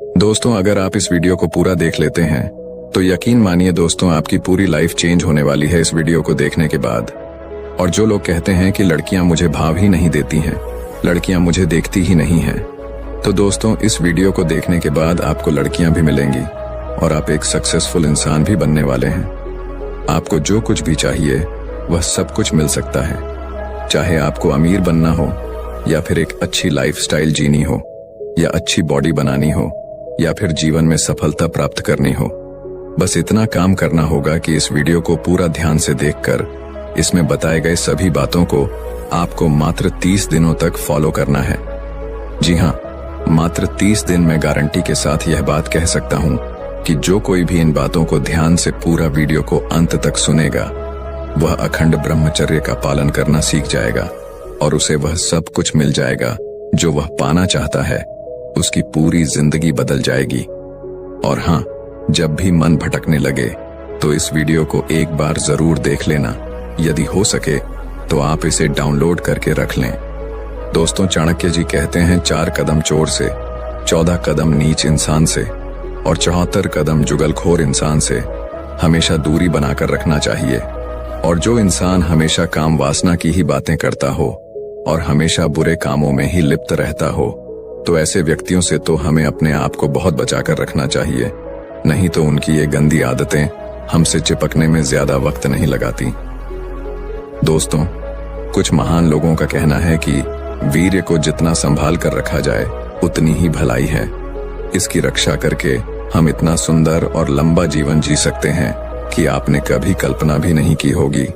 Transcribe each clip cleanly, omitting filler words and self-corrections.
दोस्तों, अगर आप इस वीडियो को पूरा देख लेते हैं तो यकीन मानिए दोस्तों, आपकी पूरी लाइफ चेंज होने वाली है इस वीडियो को देखने के बाद। और जो लोग कहते हैं कि लड़कियां मुझे भाव ही नहीं देती हैं, लड़कियां मुझे देखती ही नहीं हैं, तो दोस्तों इस वीडियो को देखने के बाद आपको लड़कियां भी मिलेंगी और आप एक सक्सेसफुल इंसान भी बनने वाले हैं। आपको जो कुछ भी चाहिए वह सब कुछ मिल सकता है, चाहे आपको अमीर बनना हो या फिर एक अच्छी लाइफस्टाइल जीनी हो या अच्छी बॉडी बनानी हो या फिर जीवन में सफलता प्राप्त करनी हो। बस इतना काम करना होगा कि इस वीडियो को पूरा ध्यान से देखकर इसमें बताए गए सभी बातों को आपको मात्र 30 दिनों तक फॉलो करना है। जी हाँ, मात्र 30 दिन में गारंटी के साथ यह बात कह सकता हूँ कि जो कोई भी इन बातों को ध्यान से पूरा वीडियो को अंत तक सुनेगा वह अखंड ब्रह्मचर्य का पालन करना सीख जाएगा और उसे वह सब कुछ मिल जाएगा जो वह पाना चाहता है। उसकी पूरी जिंदगी बदल जाएगी। और हाँ, जब भी मन भटकने लगे तो इस वीडियो को एक बार जरूर देख लेना। यदि हो सके तो आप इसे डाउनलोड करके रख लें। दोस्तों, चाणक्य जी कहते हैं 4 कदम चोर से, 14 कदम नीच इंसान से और 74 कदम जुगलखोर इंसान से हमेशा दूरी बनाकर रखना चाहिए। और जो इंसान हमेशा काम वासना की ही बातें करता हो और हमेशा बुरे कामों में ही लिप्त रहता हो, तो ऐसे व्यक्तियों से तो हमें अपने आप को बहुत बचाकर रखना चाहिए, नहीं तो उनकी ये गंदी आदतें हमसे चिपकने में ज्यादा वक्त नहीं लगाती। दोस्तों, कुछ महान लोगों का कहना है कि वीर्य को जितना संभाल कर रखा जाए उतनी ही भलाई है। इसकी रक्षा करके हम इतना सुंदर और लंबा जीवन जी सकते हैं कि आपने कभी कल्पना भी नहीं की होगी।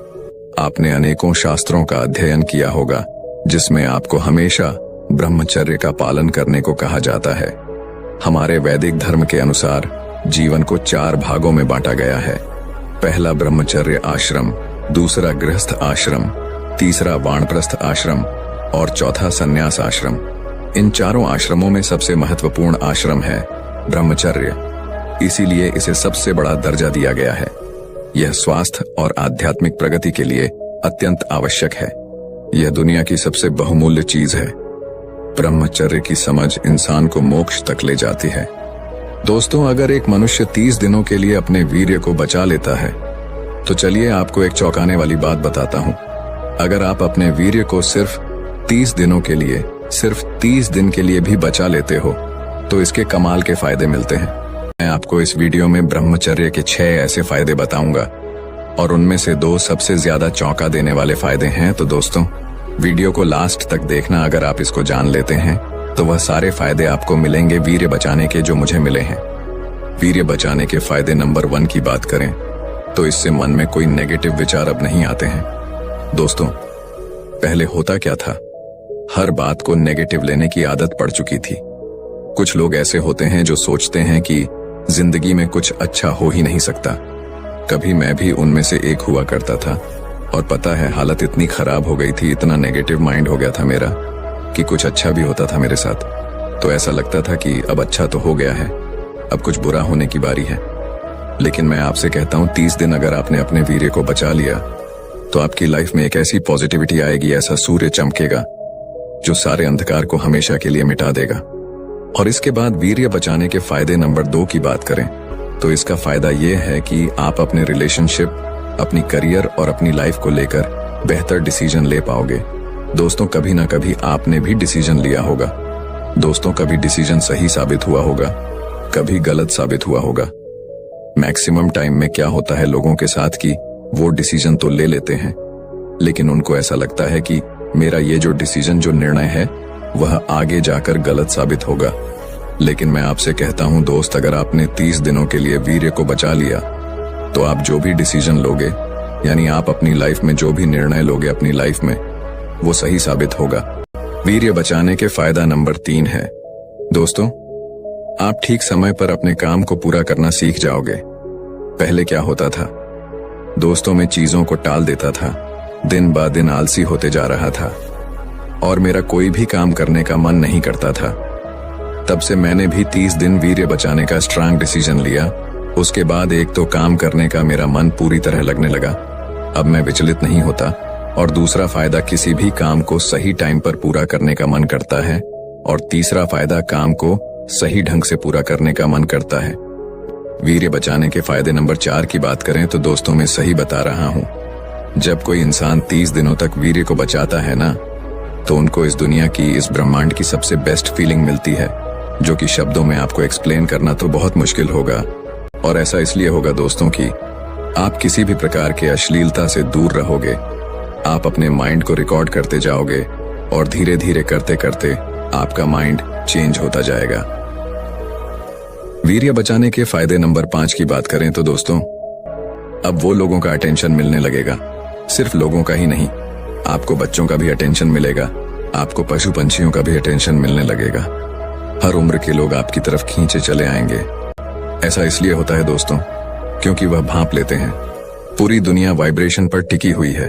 आपने अनेकों शास्त्रों का अध्ययन किया होगा जिसमें आपको हमेशा ब्रह्मचर्य का पालन करने को कहा जाता है। हमारे वैदिक धर्म के अनुसार जीवन को 4 भागों में बांटा गया है। पहला ब्रह्मचर्य आश्रम, दूसरा गृहस्थ आश्रम, तीसरा वानप्रस्थ आश्रम और चौथा संन्यास आश्रम। इन चारों आश्रमों में सबसे महत्वपूर्ण आश्रम है ब्रह्मचर्य, इसीलिए इसे सबसे बड़ा दर्जा दिया गया है। यह स्वास्थ्य और आध्यात्मिक प्रगति के लिए अत्यंत आवश्यक है। यह दुनिया की सबसे बहुमूल्य चीज है। ब्रह्मचर्य की समझ इंसान को मोक्ष तक ले जाती है। दोस्तों, अगर एक मनुष्य 30 दिनों के लिए अपने वीर्य को बचा लेता है तो चलिए आपको एक चौंकाने वाली बात बताता हूं। अगर आप अपने वीर्य को सिर्फ 30 दिनों के लिए, सिर्फ 30 दिन के लिए भी बचा लेते हो तो इसके कमाल के फायदे मिलते हैं। मैं आपको इस वीडियो में ब्रह्मचर्य के 6 ऐसे फायदे बताऊंगा और उनमें से 2 सबसे ज्यादा चौंका देने वाले फायदे हैं। तो दोस्तों, वीडियो को लास्ट तक देखना। अगर आप इसको जान लेते हैं तो वह सारे फायदे आपको मिलेंगे वीर्य बचाने के जो मुझे मिले हैं। वीर्य बचाने के फायदे नंबर 1 की बात करें तो इससे मन में कोई नेगेटिव विचार अब नहीं आते हैं। दोस्तों, पहले होता क्या था, हर बात को नेगेटिव लेने की आदत पड़ चुकी थी। कुछ लोग ऐसे होते हैं जो सोचते हैं कि जिंदगी में कुछ अच्छा हो ही नहीं सकता। कभी मैं भी उनमें से एक हुआ करता था और पता है हालत इतनी खराब हो गई थी, इतना नेगेटिव माइंड हो गया था मेरा कि कुछ अच्छा भी होता था मेरे साथ तो ऐसा लगता था कि अब अच्छा तो हो गया है, अब कुछ बुरा होने की बारी है। लेकिन मैं आपसे कहता हूं 30 दिन अगर आपने अपने वीर्य को बचा लिया तो आपकी लाइफ में एक ऐसी पॉजिटिविटी आएगी, ऐसा सूर्य चमकेगा जो सारे अंधकार को हमेशा के लिए मिटा देगा। और इसके बाद वीर्य बचाने के फायदे नंबर 2 की बात करें तो इसका फायदा यह है कि आप अपने रिलेशनशिप, अपनी करियर और अपनी लाइफ को लेकर बेहतर डिसीजन ले पाओगे। दोस्तों, कभी ना कभी आपने भी डिसीजन लिया होगा। दोस्तों, कभी डिसीजन सही साबित हुआ होगा, कभी गलत साबित हुआ होगा। मैक्सिमम टाइम में क्या होता है लोगों के साथ कि वो डिसीजन तो ले लेते हैं लेकिन उनको ऐसा लगता है कि मेरा ये जो डिसीजन, जो निर्णय है वह आगे जाकर गलत साबित होगा। लेकिन मैं आपसे कहता हूं दोस्त, अगर आपने 30 दिनों के लिए वीर्य को बचा लिया तो आप जो भी डिसीजन लोगे, यानी आप अपनी लाइफ में जो भी निर्णय लोगे अपनी लाइफ में, वो सही साबित होगा। वीर्य बचाने के फायदा नंबर 3 है। दोस्तों, आप ठीक समय पर अपने काम को पूरा करना सीख जाओगे। पहले क्या होता था, दोस्तों मैं चीजों को टाल देता था, दिन ब दिन आलसी होते जा रहा था और मेरा कोई भी काम करने का मन नहीं करता था। तब से मैंने भी 30 दिन वीर्य बचाने का स्ट्रांग डिसीजन लिया। उसके बाद एक तो काम करने का मेरा मन पूरी तरह लगने लगा, अब मैं विचलित नहीं होता और दूसरा फायदा, किसी भी काम को सही टाइम पर पूरा करने का मन करता है और तीसरा फायदा, काम को सही ढंग से पूरा करने का मन करता है। वीर्य बचाने के फायदे नंबर 4 की बात करें तो दोस्तों मैं सही बता रहा हूं। जब कोई इंसान 30 दिनों तक वीर्य को बचाता है ना, तो उनको इस दुनिया की, इस ब्रह्मांड की सबसे बेस्ट फीलिंग मिलती है, जो कि शब्दों में आपको एक्सप्लेन करना तो बहुत मुश्किल होगा। और ऐसा इसलिए होगा दोस्तों कि आप किसी भी प्रकार के अश्लीलता से दूर रहोगे। आप अपने माइंड को रिकॉर्ड करते जाओगे और धीरे धीरे करते करते आपका माइंड चेंज होता जाएगा। वीर्य बचाने के फायदे नंबर 5 की बात करें तो दोस्तों, अब वो लोगों का अटेंशन मिलने लगेगा। सिर्फ लोगों का ही नहीं, आपको बच्चों का भी अटेंशन मिलेगा, आपको पशु पंछियों का भी अटेंशन मिलने लगेगा। हर उम्र के लोग आपकी तरफ खींचे चले आएंगे। ऐसा इसलिए होता है दोस्तों, क्योंकि वह भांप लेते हैं। पूरी दुनिया वाइब्रेशन पर टिकी हुई है।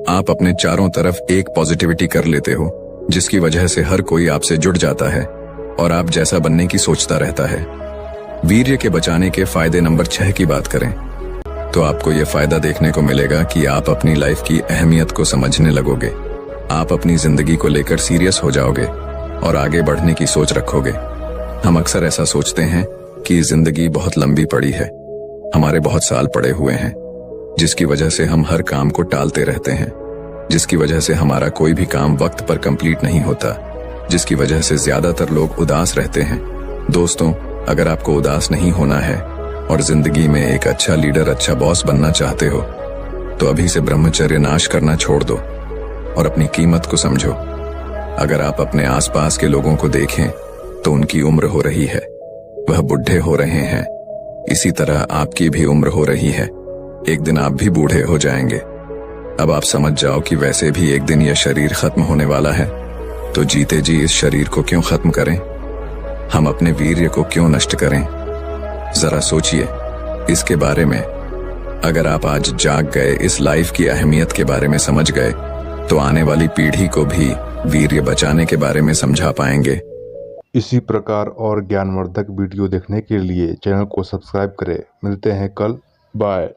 आप अपने चारों तरफ एक पॉजिटिविटी कर लेते हो, जिसकी वजह से हर कोई आपसे जुड़ जाता है और आप जैसा बनने की सोचता रहता है। वीर्य के बचाने के फायदे नंबर 6 की बात करें तो आपको यह फायदा देखने को मिलेगा कि आप अपनी लाइफ की अहमियत को समझने लगोगे। आप अपनी जिंदगी को लेकर सीरियस हो जाओगे और आगे बढ़ने की सोच रखोगे। हम अक्सर ऐसा सोचते हैं कि जिंदगी बहुत लंबी पड़ी है, हमारे बहुत साल पड़े हुए हैं, जिसकी वजह से हम हर काम को टालते रहते हैं, जिसकी वजह से हमारा कोई भी काम वक्त पर कंप्लीट नहीं होता, जिसकी वजह से ज्यादातर लोग उदास रहते हैं। दोस्तों, अगर आपको उदास नहीं होना है और जिंदगी में एक अच्छा लीडर, अच्छा बॉस बनना चाहते हो, तो अभी से ब्रह्मचर्य नाश करना छोड़ दो और अपनी कीमत को समझो। अगर आप अपने आसपास के लोगों को देखें तो उनकी उम्र हो रही है, वह बुढ़े हो रहे हैं। इसी तरह आपकी भी उम्र हो रही है, एक दिन आप भी बूढ़े हो जाएंगे। अब आप समझ जाओ कि वैसे भी एक दिन यह शरीर खत्म होने वाला है, तो जीते जी इस शरीर को क्यों खत्म करें? हम अपने वीर्य को क्यों नष्ट करें? जरा सोचिए इसके बारे में। अगर आप आज जाग गए, इस लाइफ की अहमियत के बारे में समझ गए, तो आने वाली पीढ़ी को भी वीर्य बचाने के बारे में समझा पाएंगे। इसी प्रकार और ज्ञानवर्धक वीडियो देखने के लिए चैनल को सब्सक्राइब करें। मिलते हैं कल। बाय।